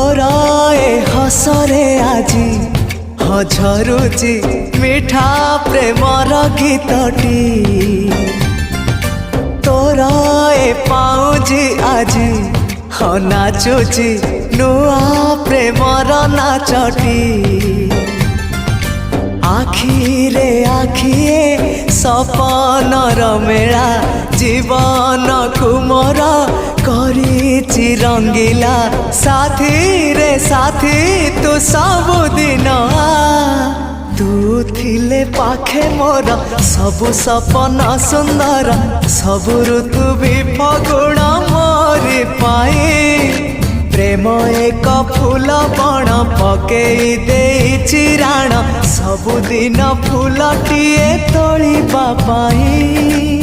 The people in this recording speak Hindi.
तोरा ए हसरे आजी झरुची मिठा प्रेमर गीतटी तोरा ए पाउजी आजी नाचुची नुआ प्रेमर नाचटी आखिरे आखिए सपनर मेला जीवन कुमर करिछि रंगीला साथी रे साथी तू सबुदिन तू थिले पाखे मोर सबु सपन सुंदर सबु ऋतु भी फगुण मोरी पाई प्रेम एक फूल बण पकई देइछि राण सबुदिन फूलटिए तोलिबा पाई।